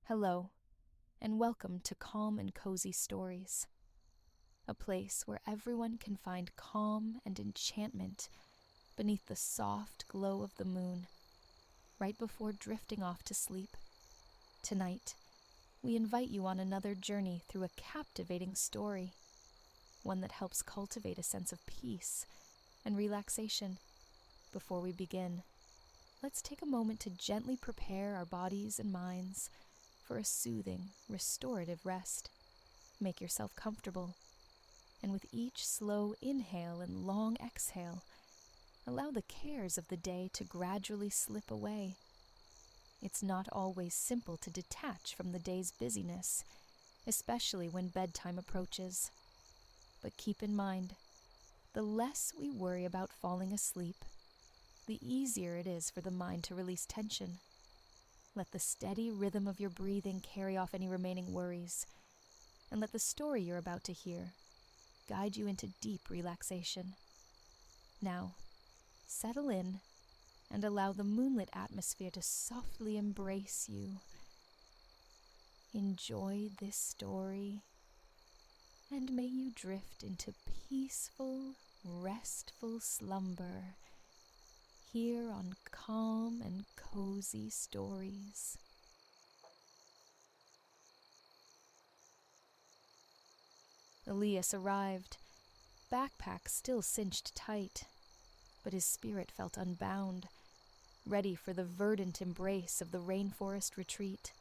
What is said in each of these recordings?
Hello, and welcome to Calm and Cozy Stories, a place where everyone can find calm and enchantment beneath the soft glow of the moon, right before drifting off to sleep. Tonight, we invite you on another journey through a captivating story, one that helps cultivate a sense of peace and relaxation. Before we begin, let's take a moment to gently prepare our bodies and minds for a soothing, restorative rest. Make yourself comfortable, and with each slow inhale and long exhale, allow the cares of the day to gradually slip away. It's not always simple to detach from the day's busyness, especially when bedtime approaches. But keep in mind, the less we worry about falling asleep, the easier it is for the mind to release tension. Let the steady rhythm of your breathing carry off any remaining worries, and let the story you're about to hear guide you into deep relaxation. Now, settle in and allow the moonlit atmosphere to softly embrace you. Enjoy this story, and may you drift into peaceful, restful slumber here on Calm and Cozy Stories. Elias arrived, backpack still cinched tight, but his spirit felt unbound, ready for the verdant embrace of the rainforest retreat.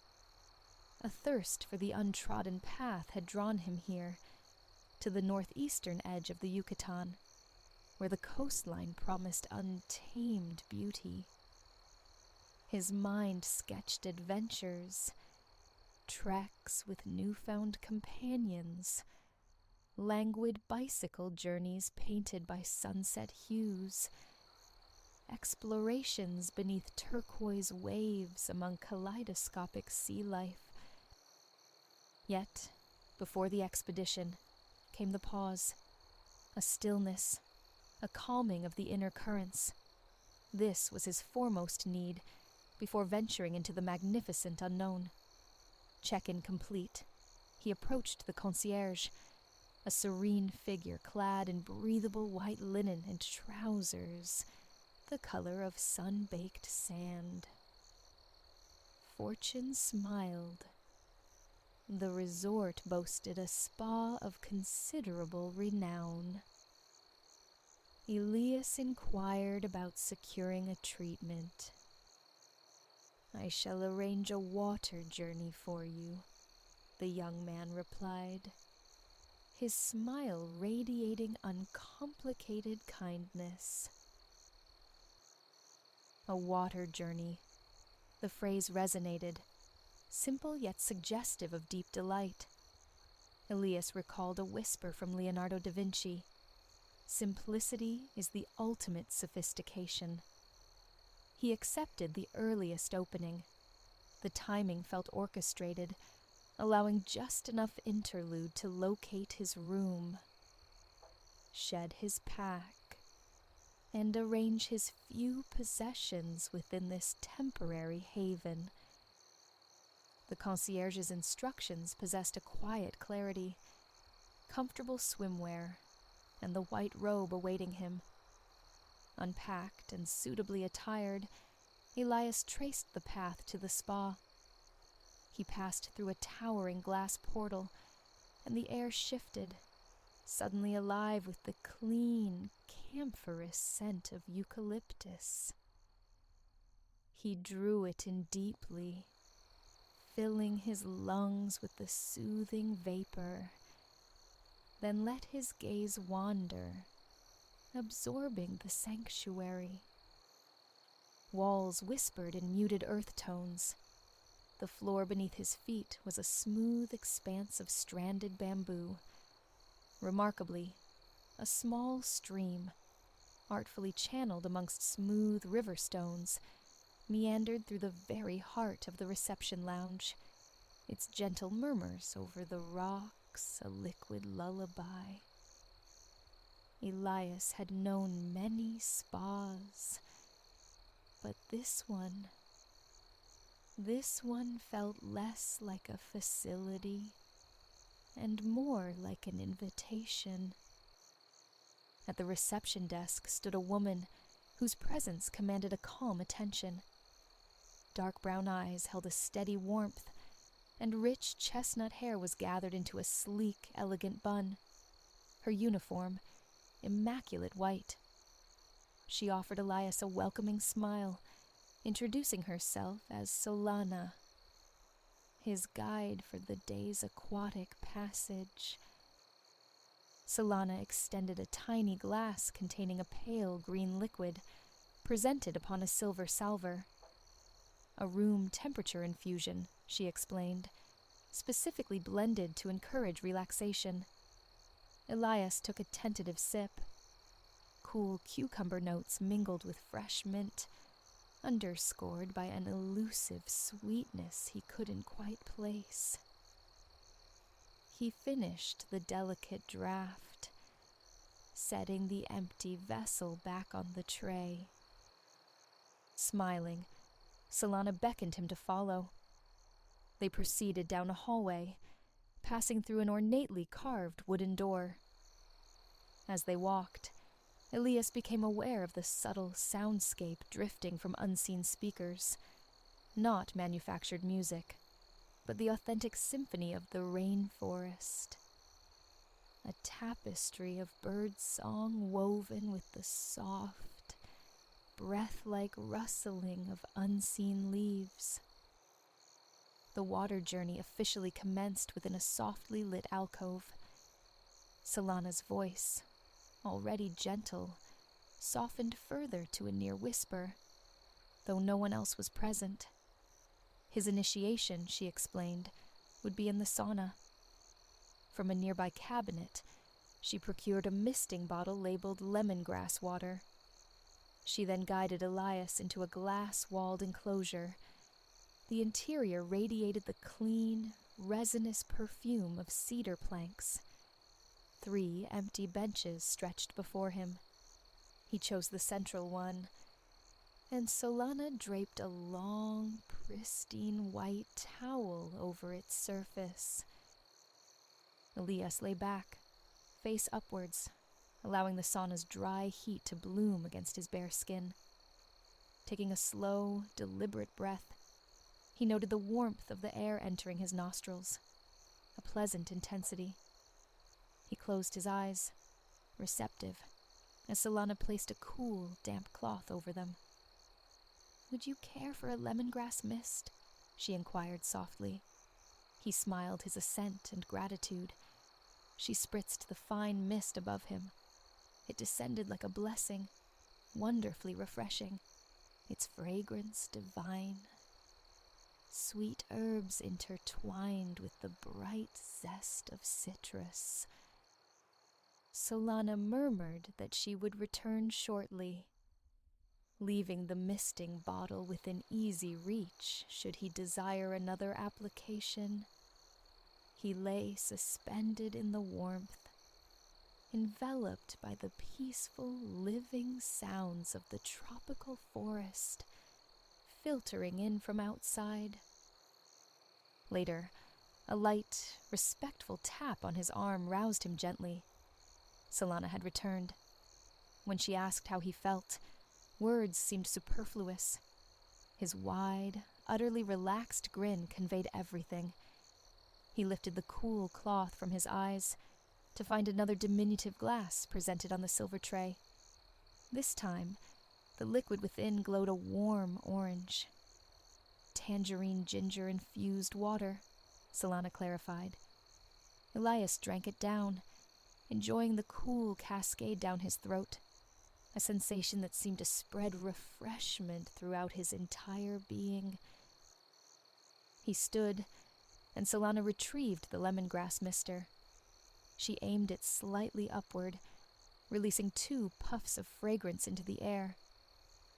A thirst for the untrodden path had drawn him here, to the northeastern edge of the Yucatan, where the coastline promised untamed beauty. His mind sketched adventures, treks with newfound companions, languid bicycle journeys painted by sunset hues, explorations beneath turquoise waves among kaleidoscopic sea life. Yet, before the expedition, came the pause, a stillness, a calming of the inner currents. This was his foremost need before venturing into the magnificent unknown. Check-in complete, he approached the concierge, a serene figure clad in breathable white linen and trousers the color of sun-baked sand. Fortune smiled. The resort boasted a spa of considerable renown. Elias inquired about securing a treatment. "I shall arrange a water journey for you," the young man replied, his smile radiating uncomplicated kindness. A water journey. The phrase resonated, simple yet suggestive of deep delight. Elias recalled a whisper from Leonardo da Vinci: "Simplicity is the ultimate sophistication." He accepted the earliest opening. The timing felt orchestrated, allowing just enough interlude to locate his room, shed his pack, and arrange his few possessions within this temporary haven. The concierge's instructions possessed a quiet clarity: comfortable swimwear, and the white robe awaiting him. Unpacked and suitably attired, Elias traced the path to the spa. He passed through a towering glass portal, and the air shifted, suddenly alive with the clean, camphorous scent of eucalyptus. He drew it in deeply, filling his lungs with the soothing vapor, then let his gaze wander, absorbing the sanctuary. Walls whispered in muted earth tones. The floor beneath his feet was a smooth expanse of stranded bamboo. Remarkably, a small stream, artfully channeled amongst smooth river stones, meandered through the very heart of the reception lounge, its gentle murmurs over the rocks a liquid lullaby. Elias had known many spas, but this one, This one felt less like a facility and more like an invitation. At the reception desk stood a woman whose presence commanded a calm attention. Dark brown eyes held a steady warmth, and rich chestnut hair was gathered into a sleek, elegant bun. Her uniform, immaculate white. She offered Elias a welcoming smile, introducing herself as Solana, his guide for the day's aquatic passage. Solana extended a tiny glass containing a pale green liquid, presented upon a silver salver. A room temperature infusion, she explained, specifically blended to encourage relaxation. Elias took a tentative sip. Cool cucumber notes mingled with fresh mint, underscored by an elusive sweetness he couldn't quite place. He finished the delicate draught, setting the empty vessel back on the tray. Smiling, Solana beckoned him to follow. They proceeded down a hallway, passing through an ornately carved wooden door. As they walked, Elias became aware of the subtle soundscape drifting from unseen speakers, not manufactured music, but the authentic symphony of the rainforest. A tapestry of bird song woven with the soft, breath-like rustling of unseen leaves. The water journey officially commenced within a softly lit alcove. Solana's voice, already gentle, softened further to a near whisper, though no one else was present. His initiation, she explained, would be in the sauna. From a nearby cabinet, she procured a misting bottle labeled lemongrass water. She then guided Elias into a glass-walled enclosure. The interior radiated the clean, resinous perfume of cedar planks. 3 empty benches stretched before him. He chose the central one, and Solana draped a long, pristine white towel over its surface. Elias lay back, face upwards, allowing the sauna's dry heat to bloom against his bare skin. Taking a slow, deliberate breath, he noted the warmth of the air entering his nostrils, a pleasant intensity. He closed his eyes, receptive, as Solana placed a cool, damp cloth over them. "Would you care for a lemongrass mist?" she inquired softly. He smiled his assent and gratitude. She spritzed the fine mist above him. It descended like a blessing, wonderfully refreshing, its fragrance divine. Sweet herbs intertwined with the bright zest of citrus. Solana murmured that she would return shortly, leaving the misting bottle within easy reach should he desire another application. He lay suspended in the warmth, enveloped by the peaceful, living sounds of the tropical forest, filtering in from outside. Later, a light, respectful tap on his arm roused him gently. Solana had returned. When she asked how he felt, words seemed superfluous. His wide, utterly relaxed grin conveyed everything. He lifted the cool cloth from his eyes to find another diminutive glass presented on the silver tray. This time, the liquid within glowed a warm orange. Tangerine ginger-infused water, Solana clarified. Elias drank it down, enjoying the cool cascade down his throat, a sensation that seemed to spread refreshment throughout his entire being. He stood, and Solana retrieved the lemongrass mister. She aimed it slightly upward, releasing 2 puffs of fragrance into the air.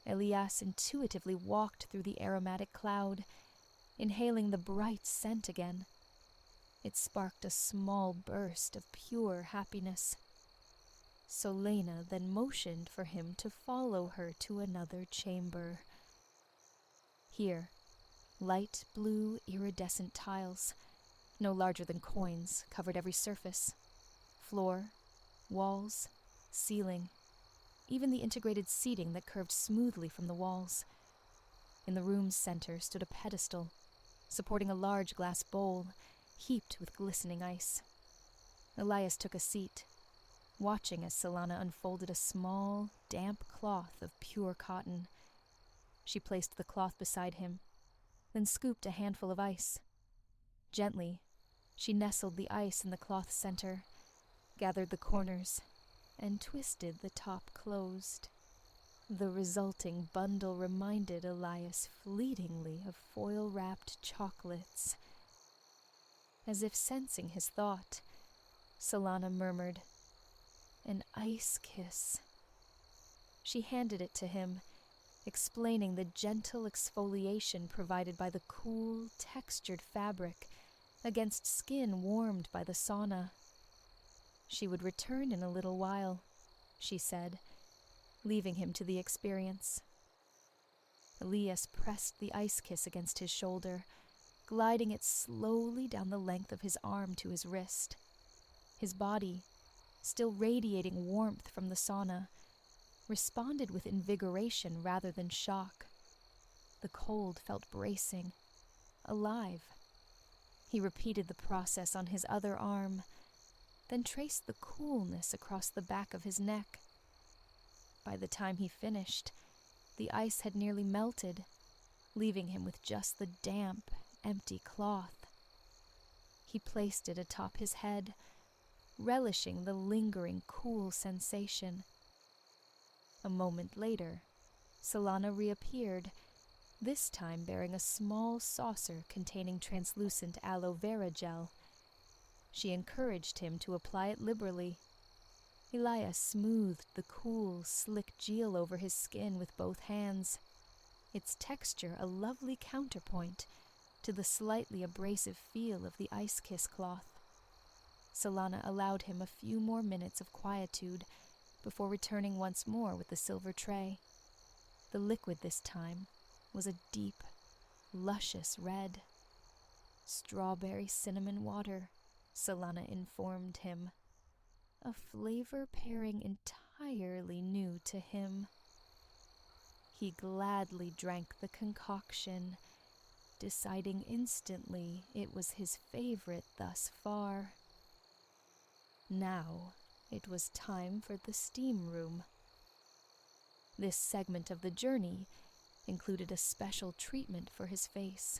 Elias intuitively walked through the aromatic cloud, inhaling the bright scent again. It sparked a small burst of pure happiness. Solana then motioned for him to follow her to another chamber. Here, Light blue iridescent tiles, no larger than coins, covered every surface. Floor, walls, ceiling, even the integrated seating that curved smoothly from the walls. In the room's center stood a pedestal, supporting a large glass bowl, heaped with glistening ice. Elias took a seat, watching as Solana unfolded a small, damp cloth of pure cotton. She placed the cloth beside him, then scooped a handful of ice. Gently, she nestled the ice in the cloth's center, gathered the corners, and twisted the top closed. The resulting bundle reminded Elias fleetingly of foil-wrapped chocolates. As if sensing his thought, Solana murmured, "An ice kiss." She handed it to him, explaining the gentle exfoliation provided by the cool, textured fabric against skin warmed by the sauna. She would return in a little while, she said, leaving him to the experience. Elias pressed the ice kiss against his shoulder, gliding it slowly down the length of his arm to his wrist. His body, still radiating warmth from the sauna, responded with invigoration rather than shock. The cold felt bracing, alive. He repeated the process on his other arm, then traced the coolness across the back of his neck. By the time he finished, the ice had nearly melted, leaving him with just the damp, empty cloth. He placed it atop his head, relishing the lingering cool sensation. A moment later, Solana reappeared, this time bearing a small saucer containing translucent aloe vera gel. She encouraged him to apply it liberally. Elias smoothed the cool, slick gel over his skin with both hands, its texture a lovely counterpoint to the slightly abrasive feel of the ice kiss cloth. Solana allowed him a few more minutes of quietude before returning once more with the silver tray. The liquid this time was a deep, luscious red. "Strawberry cinnamon water," Solana informed him, a flavor pairing entirely new to him. He gladly drank the concoction, deciding instantly it was his favorite thus far. Now it was time for the steam room. This segment of the journey included a special treatment for his face.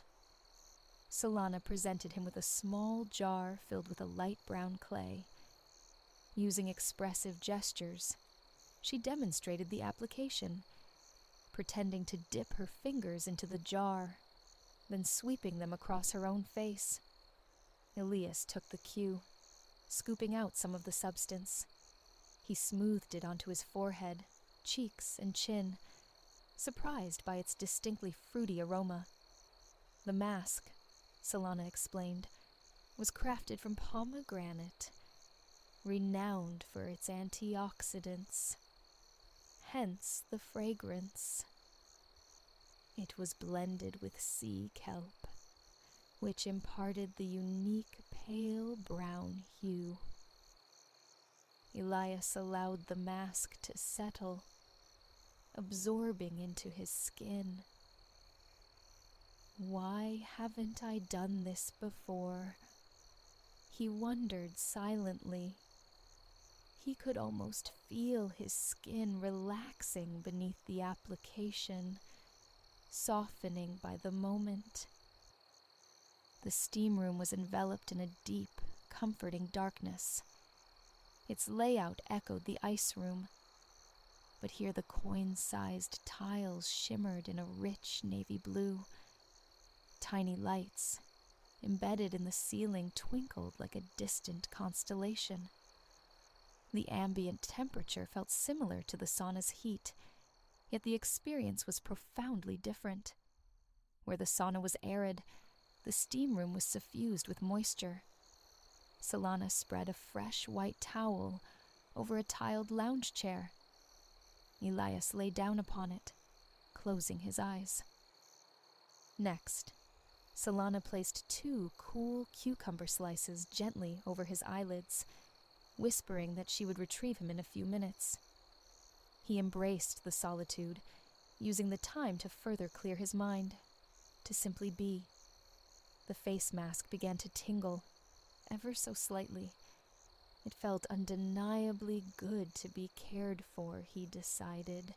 Solana presented him with a small jar filled with a light brown clay. Using expressive gestures, she demonstrated the application, pretending to dip her fingers into the jar, then sweeping them across her own face. Elias took the cue, scooping out some of the substance. He smoothed it onto his forehead, cheeks, and chin, surprised by its distinctly fruity aroma. The mask, Solana explained, was crafted from pomegranate, renowned for its antioxidants, hence the fragrance. It was blended with sea kelp, which imparted the unique pale brown hue. Elias allowed the mask to settle, absorbing into his skin. Why haven't I done this before? He wondered silently. He could almost feel his skin relaxing beneath the application, softening by the moment. The steam room was enveloped in a deep, comforting darkness. Its layout echoed the ice room, but here the coin-sized tiles shimmered in a rich navy blue. Tiny lights, embedded in the ceiling, twinkled like a distant constellation. The ambient temperature felt similar to the sauna's heat, yet the experience was profoundly different. Where the sauna was arid, the steam room was suffused with moisture. Solana spread a fresh white towel over a tiled lounge chair. Elias lay down upon it, closing his eyes. Next, Solana placed 2 cool cucumber slices gently over his eyelids, whispering that she would retrieve him in a few minutes. He embraced the solitude, using the time to further clear his mind, to simply be. The face mask began to tingle, ever so slightly. It felt undeniably good to be cared for, he decided,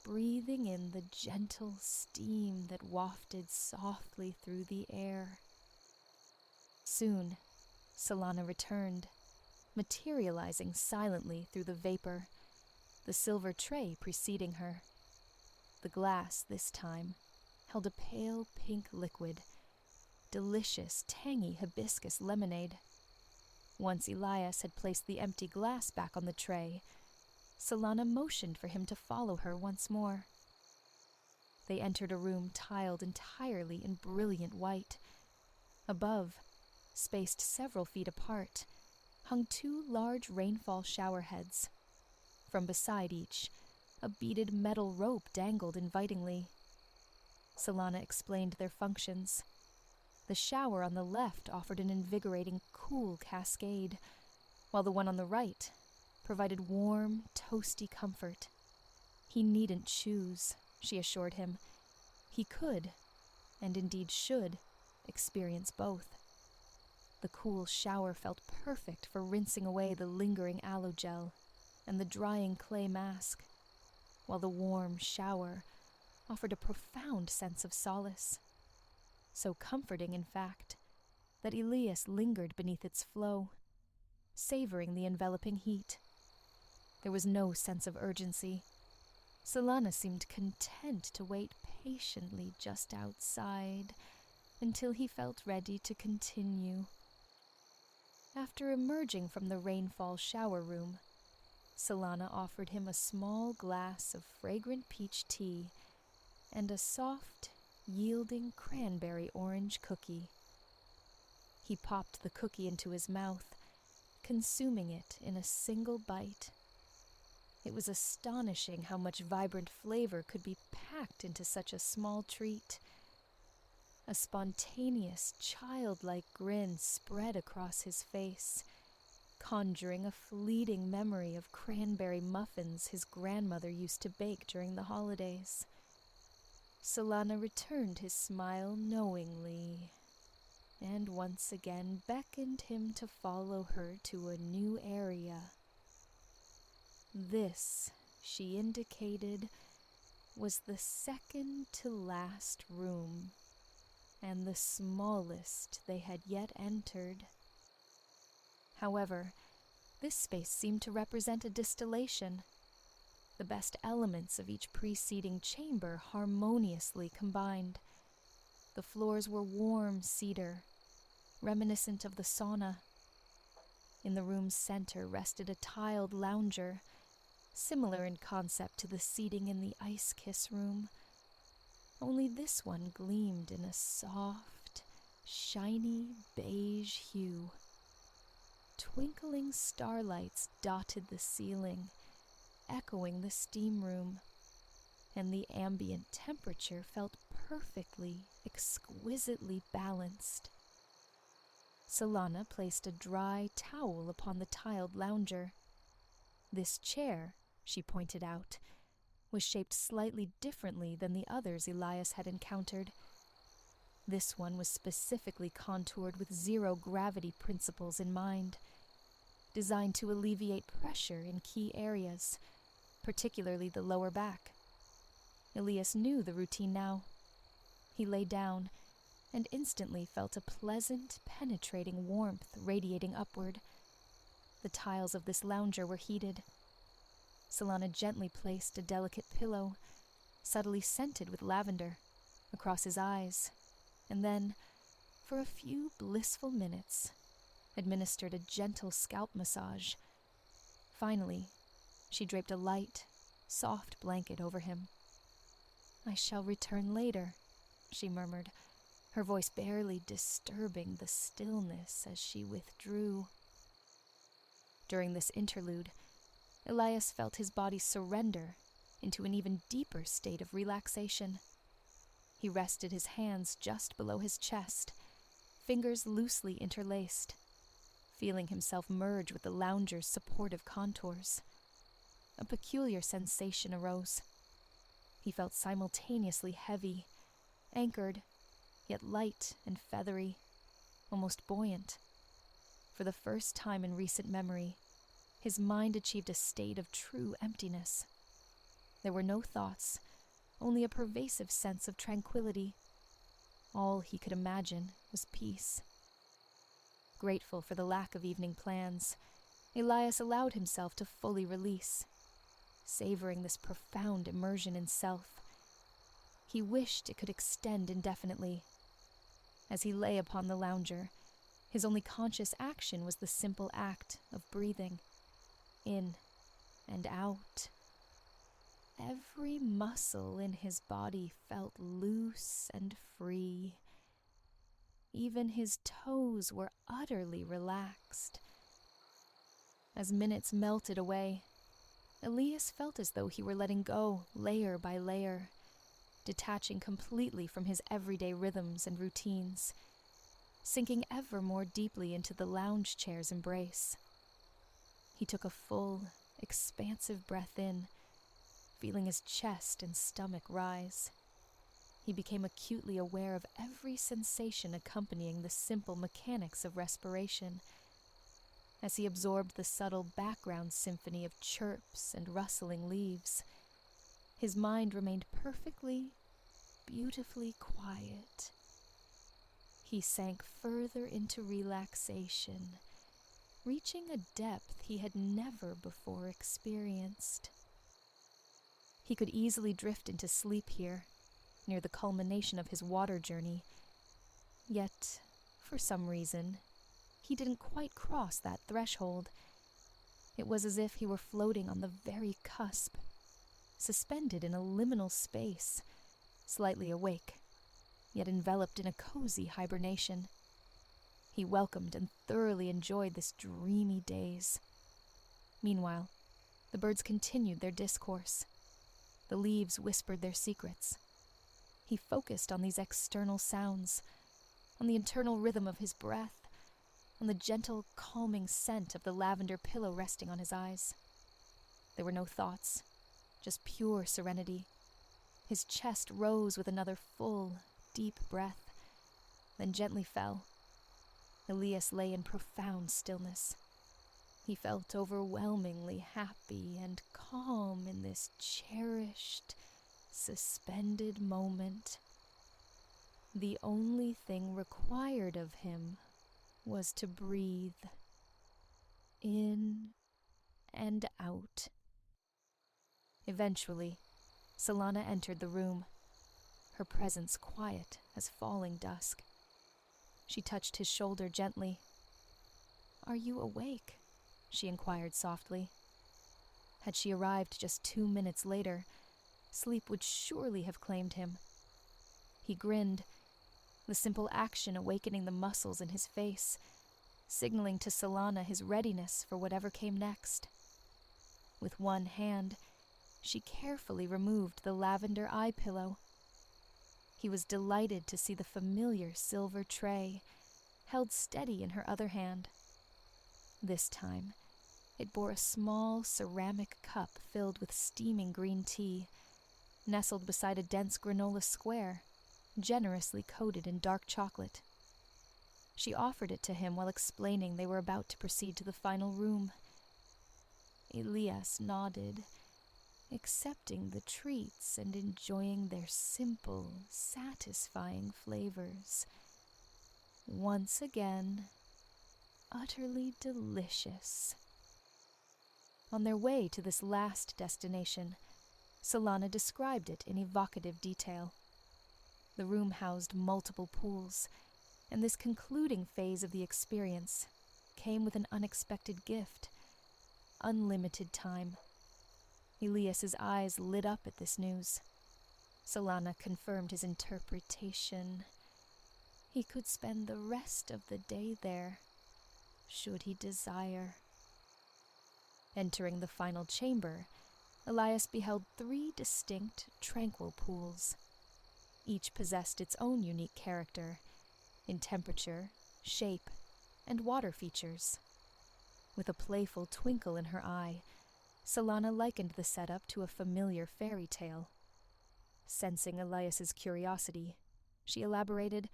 breathing in the gentle steam that wafted softly through the air. Soon, Solana returned, materializing silently through the vapor, the silver tray preceding her. The glass, this time, held a pale pink liquid, delicious, tangy hibiscus lemonade. Once Elias had placed the empty glass back on the tray, Solana motioned for him to follow her once more. They entered a room tiled entirely in brilliant white. Above, spaced several feet apart, hung 2 large rainfall shower heads. From beside each, a beaded metal rope dangled invitingly. Solana explained their functions. The shower on the left offered an invigorating, cool cascade, while the one on the right provided warm, toasty comfort. He needn't choose, she assured him. He could, and indeed should, experience both. The cool shower felt perfect for rinsing away the lingering aloe gel and the drying clay mask, while the warm shower offered a profound sense of solace. So comforting, in fact, that Elias lingered beneath its flow, savoring the enveloping heat. There was no sense of urgency. Solana seemed content to wait patiently just outside until he felt ready to continue. After emerging from the rainfall shower room, Solana offered him a small glass of fragrant peach tea and a soft, yielding cranberry orange cookie. He popped the cookie into his mouth, consuming it in a single bite. It was astonishing how much vibrant flavor could be packed into such a small treat. A spontaneous, childlike grin spread across his face, conjuring a fleeting memory of cranberry muffins his grandmother used to bake during the holidays. Solana returned his smile knowingly, and once again beckoned him to follow her to a new area. This, she indicated, was the second to last room, and the smallest they had yet entered. However, this space seemed to represent a distillation. The best elements of each preceding chamber harmoniously combined. The floors were warm cedar, reminiscent of the sauna. In the room's center rested a tiled lounger, similar in concept to the seating in the Ice Kiss room, only this one gleamed in a soft, shiny beige hue. Twinkling starlights dotted the ceiling, echoing the steam room, and the ambient temperature felt perfectly, exquisitely balanced. Solana placed a dry towel upon the tiled lounger. This chair, she pointed out, was shaped slightly differently than the others Elias had encountered. This one was specifically contoured with zero-gravity principles in mind, designed to alleviate pressure in key areas, particularly the lower back. Elias knew the routine now. He lay down and instantly felt a pleasant, penetrating warmth radiating upward. The tiles of this lounger were heated. Solana gently placed a delicate pillow, subtly scented with lavender, across his eyes, and then, for a few blissful minutes, administered a gentle scalp massage. Finally, she draped a light, soft blanket over him. "I shall return later," she murmured, her voice barely disturbing the stillness as she withdrew. During this interlude, Elias felt his body surrender into an even deeper state of relaxation. He rested his hands just below his chest, fingers loosely interlaced, feeling himself merge with the lounger's supportive contours. A peculiar sensation arose. He felt simultaneously heavy, anchored, yet light and feathery, almost buoyant. For the first time in recent memory, his mind achieved a state of true emptiness. There were no thoughts, only a pervasive sense of tranquility. All he could imagine was peace. Grateful for the lack of evening plans, Elias allowed himself to fully release, savoring this profound immersion in self. He wished it could extend indefinitely. As he lay upon the lounger, his only conscious action was the simple act of breathing, in and out. Every muscle in his body felt loose and free. Even his toes were utterly relaxed. As minutes melted away, Elias felt as though he were letting go layer by layer, detaching completely from his everyday rhythms and routines, sinking ever more deeply into the lounge chair's embrace. He took a full, expansive breath in, feeling his chest and stomach rise. He became acutely aware of every sensation accompanying the simple mechanics of respiration. As he absorbed the subtle background symphony of chirps and rustling leaves, his mind remained perfectly, beautifully quiet. He sank further into relaxation, reaching a depth he had never before experienced. He could easily drift into sleep here, near the culmination of his water journey. Yet, for some reason, he didn't quite cross that threshold. It was as if he were floating on the very cusp, suspended in a liminal space, slightly awake, yet enveloped in a cozy hibernation. He welcomed and thoroughly enjoyed this dreamy daze. Meanwhile, the birds continued their discourse. The leaves whispered their secrets. He focused on these external sounds, on the internal rhythm of his breath, on the gentle, calming scent of the lavender pillow resting on his eyes. There were no thoughts, just pure serenity. His chest rose with another full, deep breath, then gently fell. Elias lay in profound stillness. He felt overwhelmingly happy and calm in this cherished, suspended moment. The only thing required of him was to breathe in and out. Eventually, Solana entered the room, her presence quiet as falling dusk. She touched his shoulder gently. "Are you awake?" she inquired softly. Had she arrived just 2 minutes later, sleep would surely have claimed him. He grinned, the simple action awakening the muscles in his face, signaling to Solana his readiness for whatever came next. With one hand, she carefully removed the lavender eye pillow. He was delighted to see the familiar silver tray, held steady in her other hand. This time, it bore a small ceramic cup filled with steaming green tea, nestled beside a dense granola square, generously coated in dark chocolate. She offered it to him while explaining they were about to proceed to the final room. Elias nodded, accepting the treats and enjoying their simple, satisfying flavors. Once again, utterly delicious. On their way to this last destination, Solana described it in evocative detail. The room housed multiple pools, and this concluding phase of the experience came with an unexpected gift: unlimited time. Elias's eyes lit up at this news. Solana confirmed his interpretation. He could spend the rest of the day there, should he desire. Entering the final chamber, Elias beheld 3 distinct, tranquil pools. Each possessed its own unique character in temperature, shape, and water features. With a playful twinkle in her eye, Solana likened the setup to a familiar fairy tale. Sensing Elias's curiosity, she elaborated,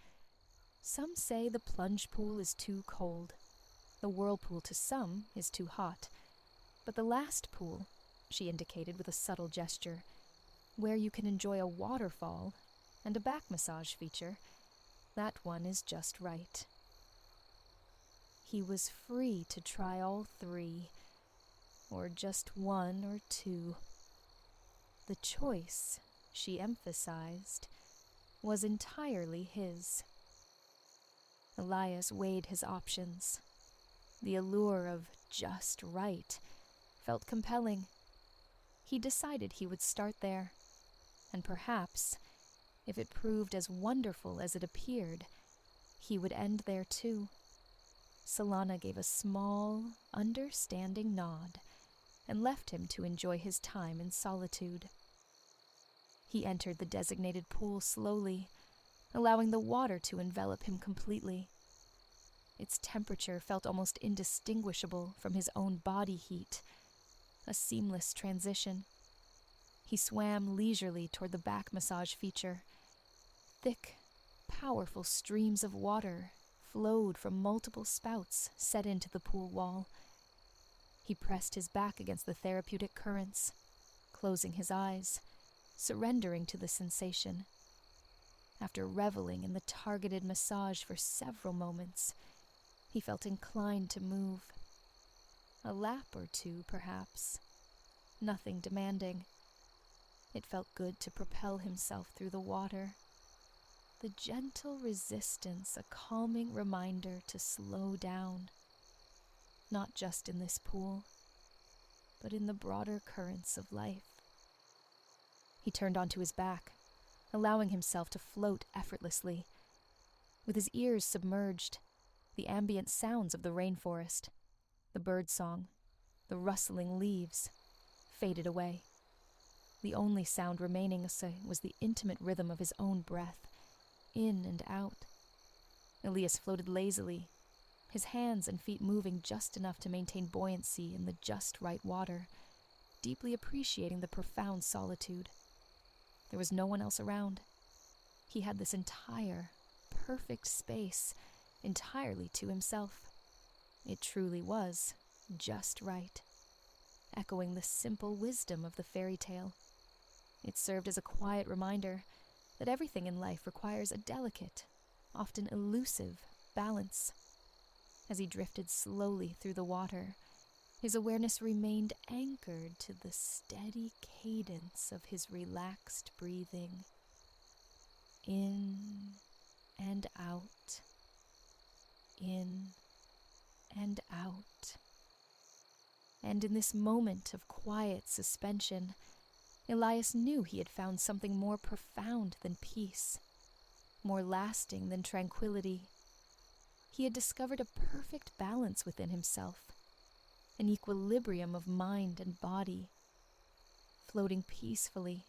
"Some say the plunge pool is too cold. The whirlpool to some is too hot. But the last pool," she indicated with a subtle gesture, "where you can enjoy a waterfall and a back massage feature, that one is just right." He was free to try all three, or just one or two. The choice, she emphasized, was entirely his. Elias weighed his options. The allure of just right felt compelling. He decided he would start there, and perhaps, if it proved as wonderful as it appeared, he would end there too. Solana gave a small, understanding nod and left him to enjoy his time in solitude. He entered the designated pool slowly, allowing the water to envelop him completely. Its temperature felt almost indistinguishable from his own body heat, a seamless transition. He swam leisurely toward the back massage feature. Thick, powerful streams of water flowed from multiple spouts set into the pool wall. He pressed his back against the therapeutic currents, closing his eyes, surrendering to the sensation. After reveling in the targeted massage for several moments, he felt inclined to move. A lap or two, perhaps. Nothing demanding. It felt good to propel himself through the water. The gentle resistance, a calming reminder to slow down. Not just in this pool, but in the broader currents of life. He turned onto his back, allowing himself to float effortlessly. With his ears submerged, the ambient sounds of the rainforest, the birdsong, the rustling leaves, faded away. The only sound remaining was the intimate rhythm of his own breath, in and out. Elias floated lazily, his hands and feet moving just enough to maintain buoyancy in the just right water, deeply appreciating the profound solitude. There was no one else around. He had this entire, perfect space entirely to himself. It truly was just right, echoing the simple wisdom of the fairy tale. It served as a quiet reminder that everything in life requires a delicate, often elusive, balance. As he drifted slowly through the water, his awareness remained anchored to the steady cadence of his relaxed breathing. In and out. In and out. And in this moment of quiet suspension, Elias knew he had found something more profound than peace, more lasting than tranquility. He had discovered a perfect balance within himself, an equilibrium of mind and body. Floating peacefully,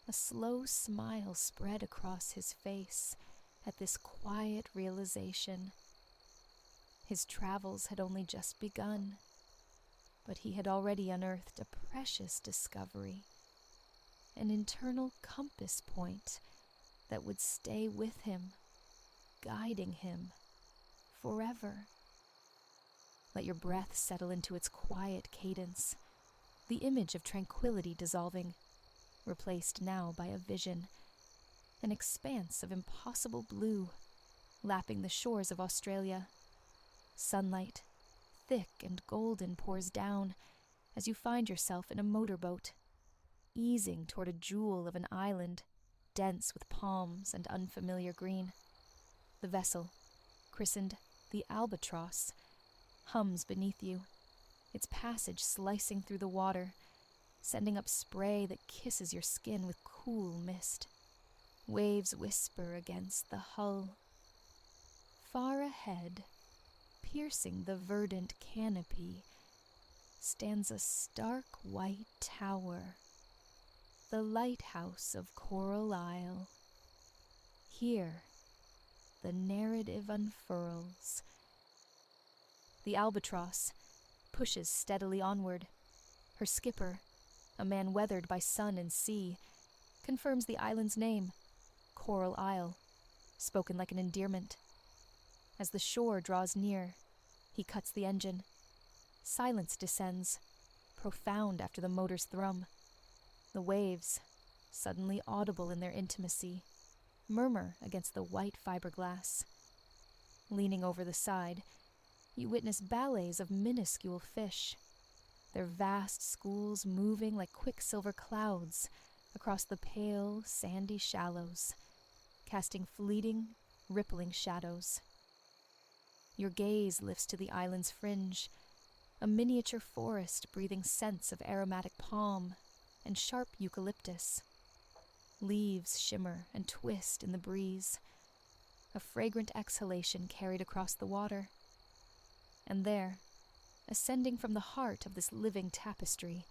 a slow smile spread across his face at this quiet realization. His travels had only just begun, but he had already unearthed a precious discovery, an internal compass point that would stay with him, guiding him forever. Let your breath settle into its quiet cadence, the image of tranquility dissolving, replaced now by a vision, an expanse of impossible blue, lapping the shores of Australia. Sunlight, thick and golden, pours down as you find yourself in a motorboat, easing toward a jewel of an island, dense with palms and unfamiliar green. The vessel, christened the Albatross, hums beneath you, its passage slicing through the water, sending up spray that kisses your skin with cool mist. Waves whisper against the hull. Far ahead, piercing the verdant canopy, stands a stark white tower, the lighthouse of Coral Isle. here, the narrative unfurls. The albatross pushes steadily onward. Her skipper, a man weathered by sun and sea, confirms the island's name, Coral Isle, spoken like an endearment. As the shore draws near, he cuts the engine. Silence descends, profound after the motor's thrum. The waves, suddenly audible in their intimacy, murmur against the white fiberglass. Leaning over the side, you witness ballets of minuscule fish, their vast schools moving like quicksilver clouds across the pale, sandy shallows, casting fleeting, rippling shadows. Your gaze lifts to the island's fringe, a miniature forest breathing scents of aromatic palm and sharp eucalyptus. Leaves shimmer and twist in the breeze, a fragrant exhalation carried across the water. And there, ascending from the heart of this living tapestry,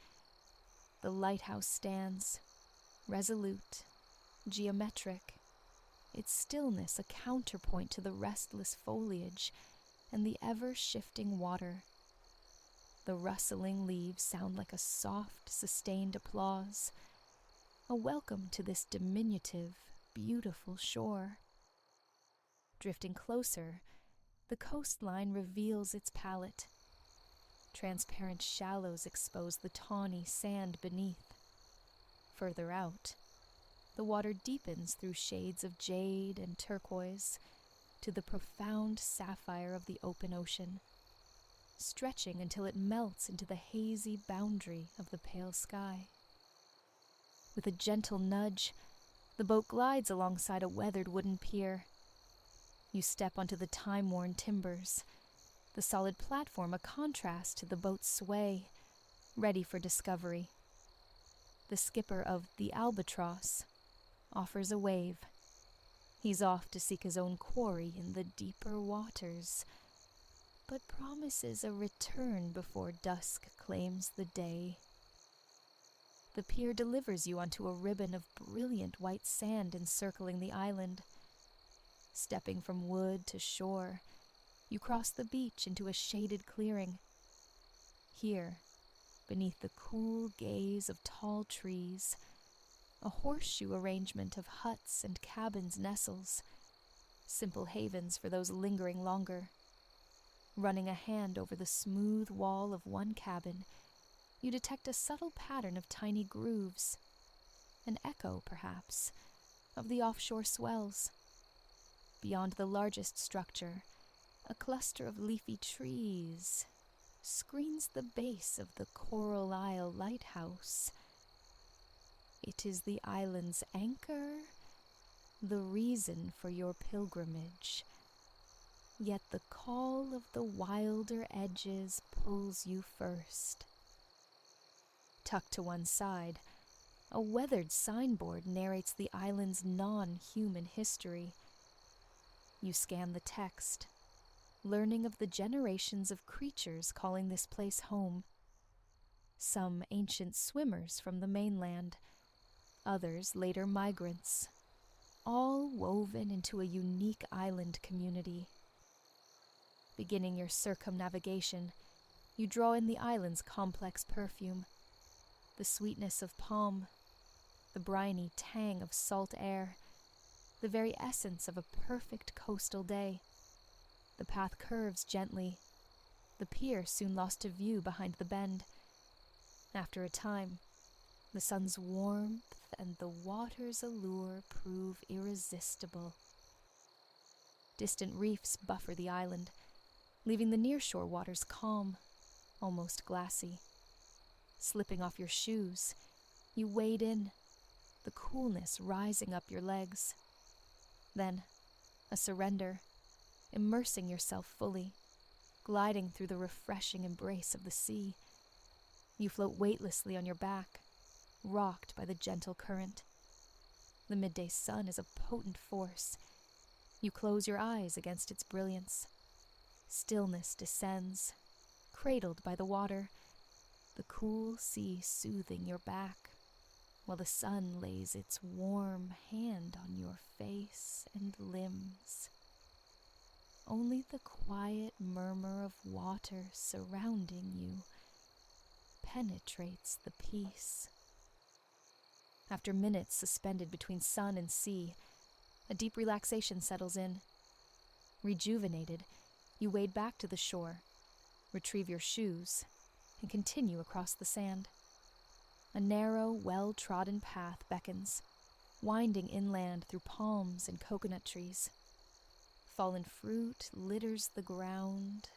the lighthouse stands, resolute, geometric, its stillness a counterpoint to the restless foliage and the ever-shifting water. The rustling leaves sound like a soft, sustained applause, a welcome to this diminutive, beautiful shore. Drifting closer, the coastline reveals its palette. Transparent shallows expose the tawny sand beneath. Further out, the water deepens through shades of jade and turquoise to the profound sapphire of the open ocean, stretching until it melts into the hazy boundary of the pale sky. With a gentle nudge, the boat glides alongside a weathered wooden pier. You step onto the time-worn timbers, the solid platform a contrast to the boat's sway, ready for discovery. The skipper of the Albatross offers a wave. He's off to seek his own quarry in the deeper waters, but promises a return before dusk claims the day. The pier delivers you onto a ribbon of brilliant white sand encircling the island. Stepping from wood to shore, you cross the beach into a shaded clearing. Here, beneath the cool gaze of tall trees, a horseshoe arrangement of huts and cabins nestles, simple havens for those lingering longer. Running a hand over the smooth wall of one cabin, you detect a subtle pattern of tiny grooves, an echo, perhaps, of the offshore swells. Beyond the largest structure, a cluster of leafy trees screens the base of the Coral Isle lighthouse. It is the island's anchor, the reason for your pilgrimage. Yet the call of the wilder edges pulls you first. Tucked to one side, a weathered signboard narrates the island's non-human history. You scan the text, learning of the generations of creatures calling this place home. Some ancient swimmers from the mainland, others later migrants, all woven into a unique island community. Beginning your circumnavigation, you draw in the island's complex perfume, the sweetness of palm, the briny tang of salt air, the very essence of a perfect coastal day. The path curves gently. The pier soon lost to view behind the bend. After a time, the sun's warmth and the water's allure prove irresistible. Distant reefs buffer the island, leaving the nearshore waters calm, almost glassy. Slipping off your shoes, you wade in, the coolness rising up your legs. Then, a surrender, immersing yourself fully, gliding through the refreshing embrace of the sea. You float weightlessly on your back, rocked by the gentle current. The midday sun is a potent force. You close your eyes against its brilliance. Stillness descends, cradled by the water, the cool sea soothing your back, while the sun lays its warm hand on your face and limbs. Only the quiet murmur of water surrounding you penetrates the peace. After minutes suspended between sun and sea, a deep relaxation settles in. Rejuvenated, you wade back to the shore, retrieve your shoes, and continue across the sand. A narrow, well-trodden path beckons, winding inland through palms and coconut trees. Fallen fruit litters the ground.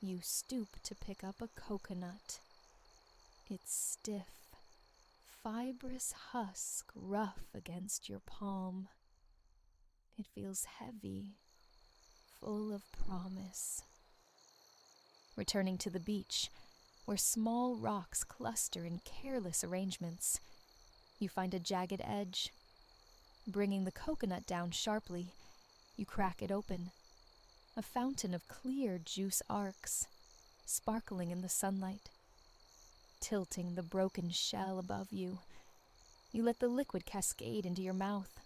You stoop to pick up a coconut. Its stiff, fibrous husk rough against your palm. It feels heavy, full of promise. Returning to the beach, where small rocks cluster in careless arrangements, you find a jagged edge. Bringing the coconut down sharply, you crack it open. A fountain of clear juice arcs, sparkling in the sunlight. Tilting the broken shell above you, you let the liquid cascade into your mouth.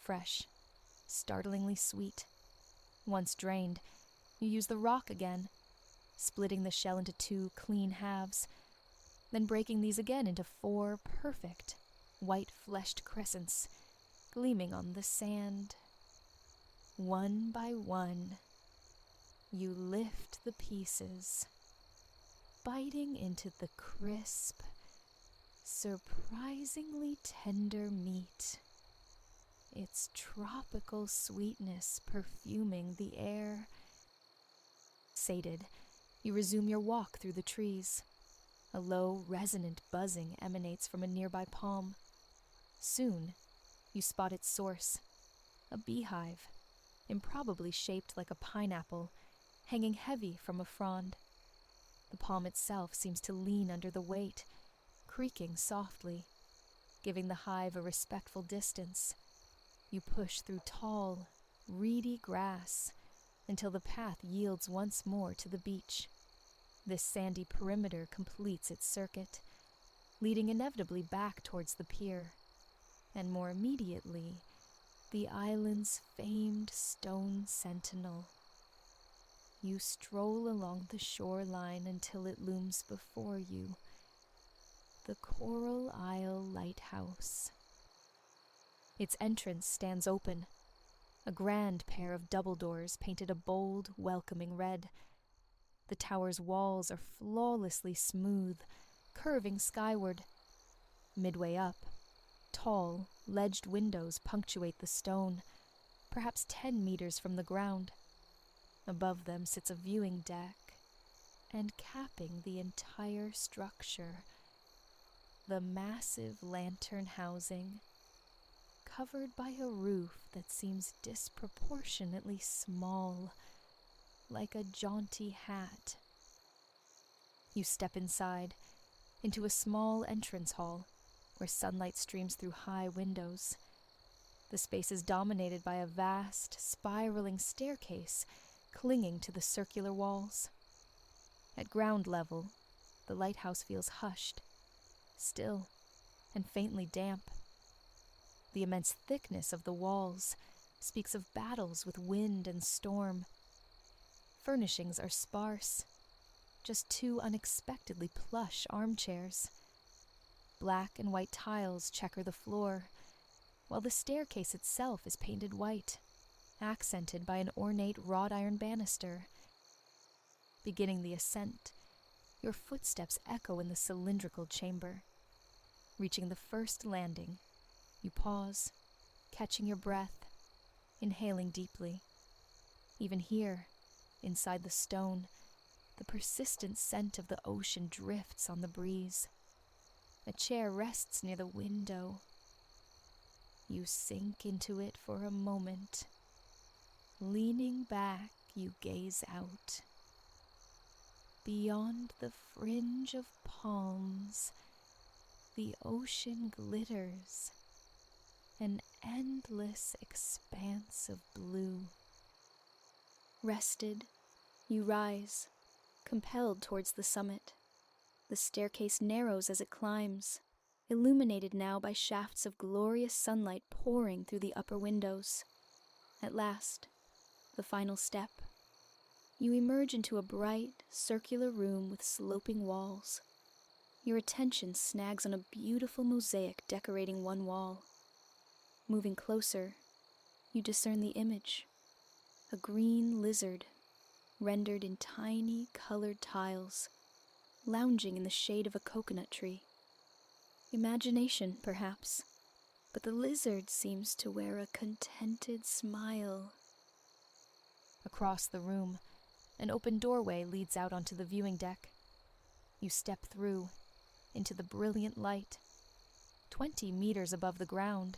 Fresh, startlingly sweet. Once drained, you use the rock again, splitting the shell into 2 clean halves, then breaking these again into 4 perfect, white-fleshed crescents, gleaming on the sand. One by one, you lift the pieces, biting into the crisp, surprisingly tender meat, its tropical sweetness perfuming the air. Sated, you resume your walk through the trees. A low, resonant buzzing emanates from a nearby palm. Soon, you spot its source, a beehive, improbably shaped like a pineapple, hanging heavy from a frond. The palm itself seems to lean under the weight, creaking softly, giving the hive a respectful distance. You push through tall, reedy grass until the path yields once more to the beach. This sandy perimeter completes its circuit, leading inevitably back towards the pier, and more immediately, the island's famed stone sentinel. You stroll along the shoreline until it looms before you, the Coral Isle Lighthouse. Its entrance stands open, a grand pair of double doors painted a bold, welcoming red. The tower's walls are flawlessly smooth, curving skyward. Midway up, tall, ledged windows punctuate the stone, perhaps 10 meters from the ground. Above them sits a viewing deck, and capping the entire structure, the massive lantern housing, covered by a roof that seems disproportionately small, like a jaunty hat. You step inside, into a small entrance hall, where sunlight streams through high windows. The space is dominated by a vast, spiraling staircase clinging to the circular walls. At ground level, the lighthouse feels hushed, still, and faintly damp. The immense thickness of the walls speaks of battles with wind and storm. Furnishings are sparse, just 2 unexpectedly plush armchairs. Black and white tiles checker the floor, while the staircase itself is painted white, accented by an ornate wrought iron banister. Beginning the ascent, your footsteps echo in the cylindrical chamber. Reaching the first landing, you pause, catching your breath, inhaling deeply. Even here, inside the stone, the persistent scent of the ocean drifts on the breeze. A chair rests near the window. You sink into it for a moment. Leaning back, you gaze out. Beyond the fringe of palms, the ocean glitters, an endless expanse of blue. Rested, you rise, compelled towards the summit. The staircase narrows as it climbs, illuminated now by shafts of glorious sunlight pouring through the upper windows. At last, the final step. You emerge into a bright, circular room with sloping walls. Your attention snags on a beautiful mosaic decorating one wall. Moving closer, you discern the image. A green lizard, rendered in tiny, colored tiles, lounging in the shade of a coconut tree. Imagination, perhaps, but the lizard seems to wear a contented smile. Across the room, an open doorway leads out onto the viewing deck. You step through, into the brilliant light. 20 meters above the ground,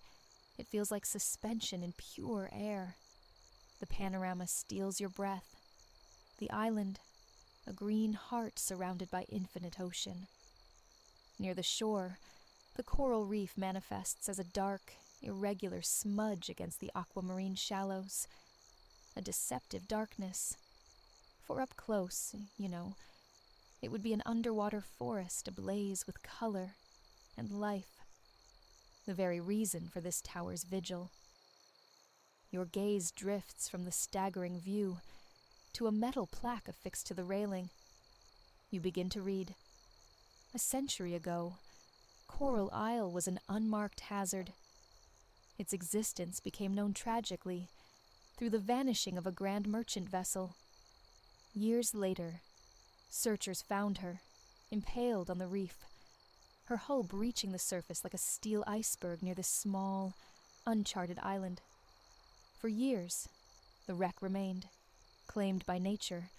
it feels like suspension in pure air. The panorama steals your breath. The island, a green heart surrounded by infinite ocean. Near the shore, the coral reef manifests as a dark, irregular smudge against the aquamarine shallows. A deceptive darkness. For up close, it would be an underwater forest ablaze with color and life. The very reason for this tower's vigil. Your gaze drifts from the staggering view to a metal plaque affixed to the railing. You begin to read. A century ago, Coral Isle was an unmarked hazard. Its existence became known tragically through the vanishing of a grand merchant vessel. Years later, searchers found her, impaled on the reef, her hull breaching the surface like a steel iceberg near this small, uncharted island. For years, the wreck remained, claimed by nature,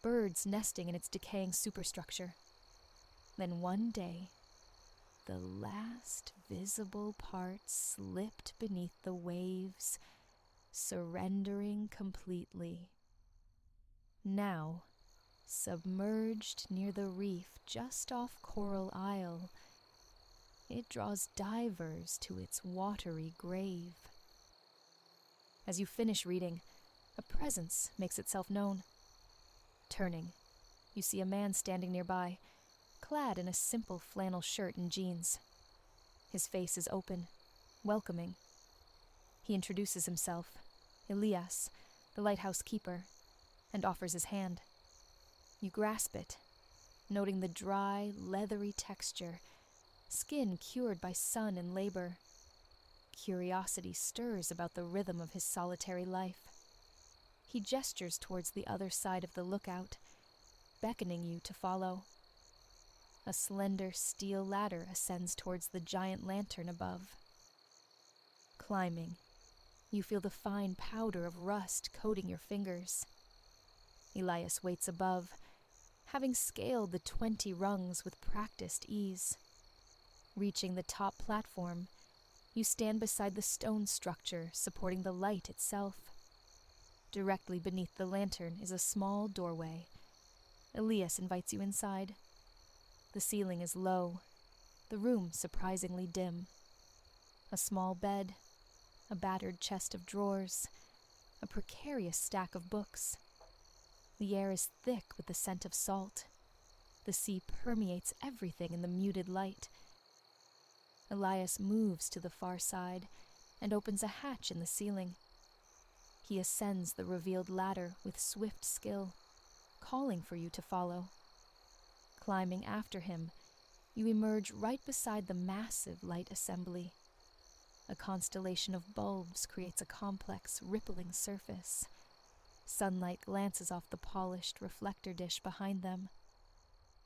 birds nesting in its decaying superstructure. Then one day, the last visible part slipped beneath the waves, surrendering completely. Now, submerged near the reef just off Coral Isle, it draws divers to its watery grave. As you finish reading, a presence makes itself known. Turning, you see a man standing nearby, clad in a simple flannel shirt and jeans. His face is open, welcoming. He introduces himself, Elias, the lighthouse keeper, and offers his hand. You grasp it, noting the dry, leathery texture, skin cured by sun and labor. Curiosity stirs about the rhythm of his solitary life. He gestures towards the other side of the lookout, beckoning you to follow. A slender steel ladder ascends towards the giant lantern above. Climbing, you feel the fine powder of rust coating your fingers. Elias waits above, having scaled the 20 rungs with practiced ease. Reaching the top platform, you stand beside the stone structure supporting the light itself. Directly beneath the lantern is a small doorway. Elias invites you inside. The ceiling is low, the room surprisingly dim. A small bed, a battered chest of drawers, a precarious stack of books. The air is thick with the scent of salt. The sea permeates everything in the muted light. Elias moves to the far side and opens a hatch in the ceiling. He ascends the revealed ladder with swift skill, calling for you to follow. Climbing after him, you emerge right beside the massive light assembly. A constellation of bulbs creates a complex, rippling surface. Sunlight glances off the polished reflector dish behind them.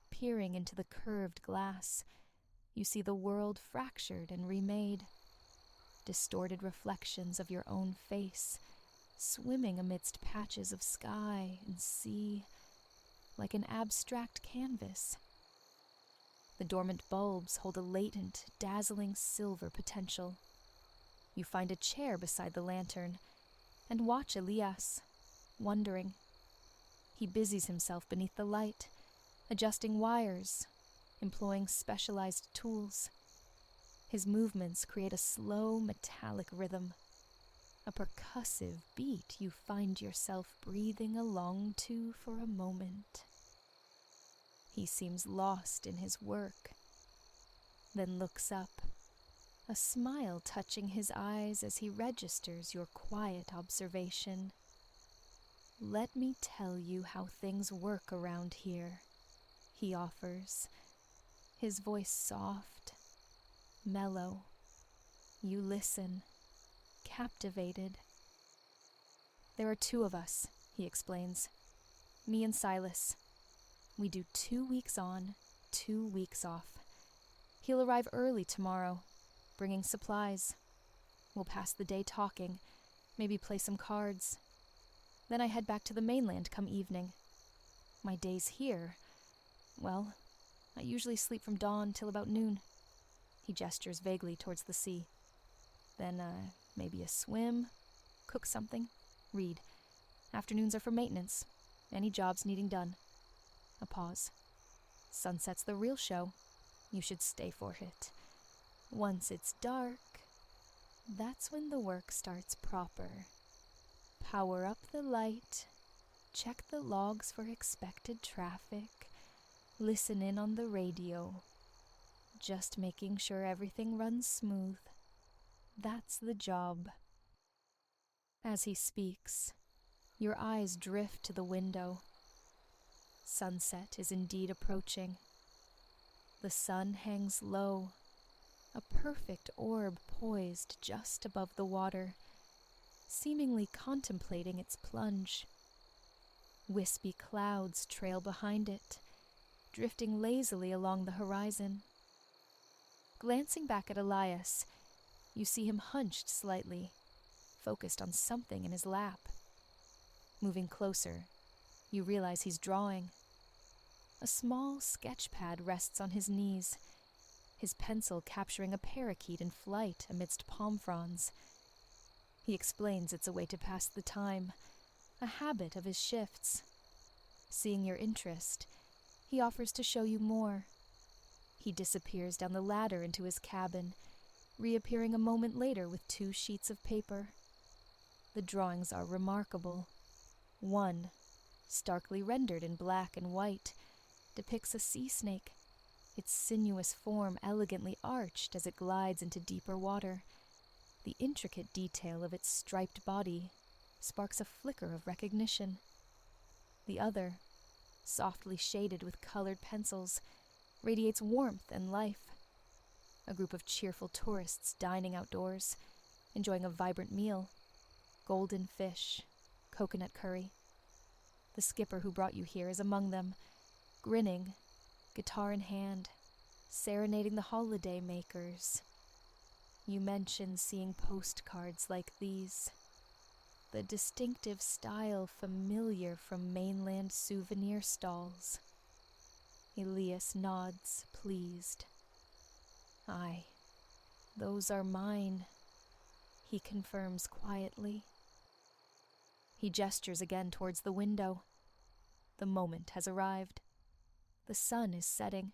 Peering into the curved glass, you see the world fractured and remade. Distorted reflections of your own face, swimming amidst patches of sky and sea, like an abstract canvas. The dormant bulbs hold a latent, dazzling silver potential. You find a chair beside the lantern and watch Elias, wondering. He busies himself beneath the light, adjusting wires, employing specialized tools. His movements create a slow, metallic rhythm, a percussive beat you find yourself breathing along to for a moment. He seems lost in his work. then looks up, a smile touching his eyes as he registers your quiet observation. "Let me tell you how things work around here," he offers, his voice soft, mellow. You listen, captivated. "There are two of us," he explains. "Me and Silas. We do 2 weeks on, 2 weeks off. He'll arrive early tomorrow, bringing supplies. We'll pass the day talking, maybe play some cards. Then I head back to the mainland come evening. My days here, well, I usually sleep from dawn till about noon." He gestures vaguely towards the sea. "Then, maybe a swim, cook something, read. Afternoons are for maintenance, any jobs needing done." A pause. "Sunset's the real show. You should stay for it. Once it's dark, that's when the work starts proper. Power up the light, check the logs for expected traffic, listen in on the radio. Just making sure everything runs smooth. That's the job." As he speaks, your eyes drift to the window. Sunset is indeed approaching. The sun hangs low, a perfect orb poised just above the water, seemingly contemplating its plunge. Wispy clouds trail behind it, drifting lazily along the horizon. Glancing back at Elias, you see him hunched slightly, focused on something in his lap. Moving closer, you realize he's drawing. A small sketch pad rests on his knees, his pencil capturing a parakeet in flight amidst palm fronds. He explains it's a way to pass the time, a habit of his shifts. Seeing your interest, he offers to show you more. He disappears down the ladder into his cabin, reappearing a moment later with 2 sheets of paper. The drawings are remarkable. One, starkly rendered in black and white, depicts a sea snake, its sinuous form elegantly arched as it glides into deeper water. The intricate detail of its striped body sparks a flicker of recognition. The other, softly shaded with colored pencils, radiates warmth and life. A group of cheerful tourists dining outdoors, enjoying a vibrant meal. Golden fish, coconut curry. The skipper who brought you here is among them, grinning, guitar in hand, serenading the holiday makers. You mention seeing postcards like these, the distinctive style familiar from mainland souvenir stalls. Elias nods, pleased. "Aye, those are mine," he confirms quietly. He gestures again towards the window. The moment has arrived. The sun is setting.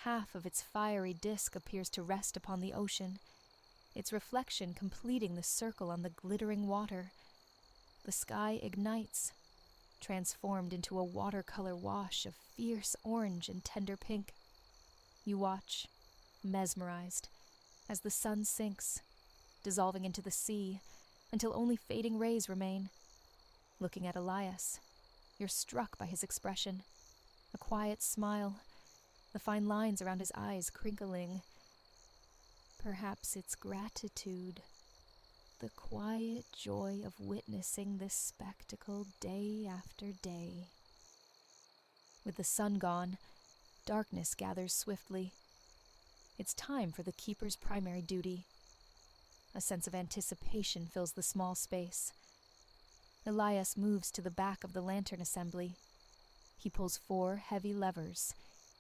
Half of its fiery disk appears to rest upon the ocean, its reflection completing the circle on the glittering water. The sky ignites, transformed into a watercolor wash of fierce orange and tender pink. You watch, mesmerized, as the sun sinks, dissolving into the sea, until only fading rays remain. Looking at Elias, you're struck by his expression. A quiet smile, the fine lines around his eyes crinkling. Perhaps it's gratitude, the quiet joy of witnessing this spectacle day after day. With the sun gone, darkness gathers swiftly. It's time for the keeper's primary duty. A sense of anticipation fills the small space. Elias moves to the back of the lantern assembly. He pulls 4 heavy levers,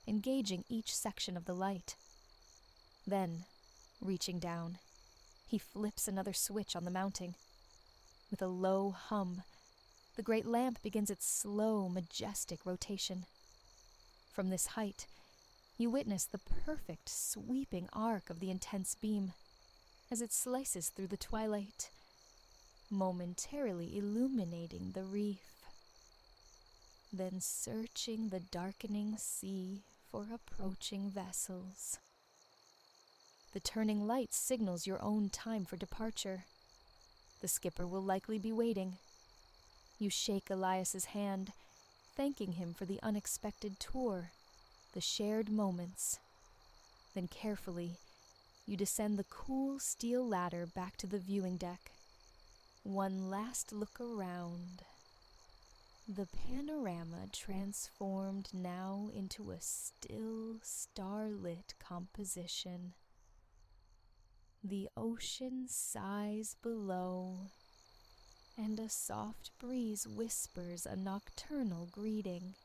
engaging each section of the light. Then, reaching down, he flips another switch on the mounting. With a low hum, the great lamp begins its slow, majestic rotation. From this height, you witness the perfect, sweeping arc of the intense beam as it slices through the twilight, momentarily illuminating the reef, then searching the darkening sea for approaching vessels. The turning light signals your own time for departure. The skipper will likely be waiting. You shake Elias's hand, thanking him for the unexpected tour, the shared moments. Then carefully, you descend the cool steel ladder back to the viewing deck. One last look around. The panorama transformed now into a still, starlit composition. The ocean sighs below, and a soft breeze whispers a nocturnal greeting.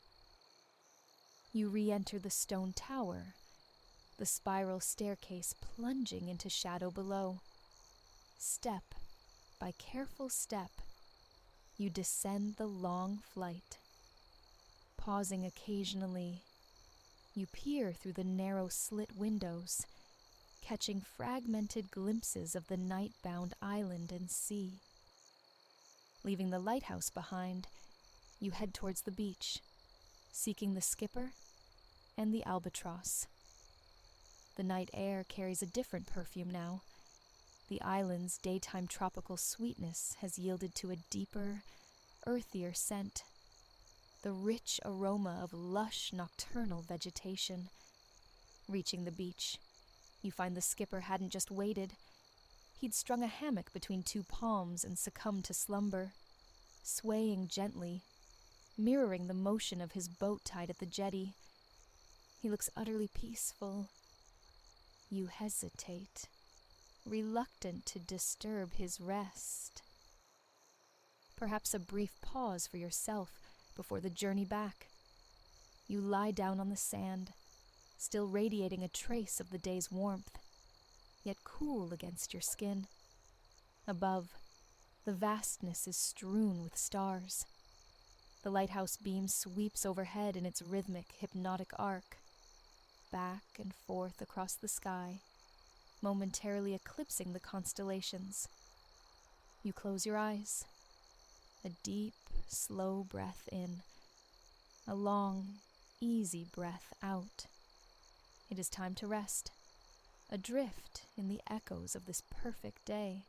You re-enter the stone tower, the spiral staircase plunging into shadow below. Step by careful step, you descend the long flight. Pausing occasionally, you peer through the narrow slit windows, catching fragmented glimpses of the night-bound island and sea. Leaving the lighthouse behind, you head towards the beach, seeking the skipper and the albatross. The night air carries a different perfume now. The island's daytime tropical sweetness has yielded to a deeper, earthier scent, the rich aroma of lush nocturnal vegetation. Reaching the beach, you find the skipper hadn't just waited. He'd strung a hammock between two palms and succumbed to slumber, swaying gently, mirroring the motion of his boat tied at the jetty. He looks utterly peaceful. You hesitate, reluctant to disturb his rest. Perhaps a brief pause for yourself before the journey back. You lie down on the sand, still radiating a trace of the day's warmth, yet cool against your skin. Above, the vastness is strewn with stars. The lighthouse beam sweeps overhead in its rhythmic, hypnotic arc, back and forth across the sky, momentarily eclipsing the constellations. You close your eyes, a deep, slow breath in, a long, easy breath out. It is time to rest, adrift in the echoes of this perfect day.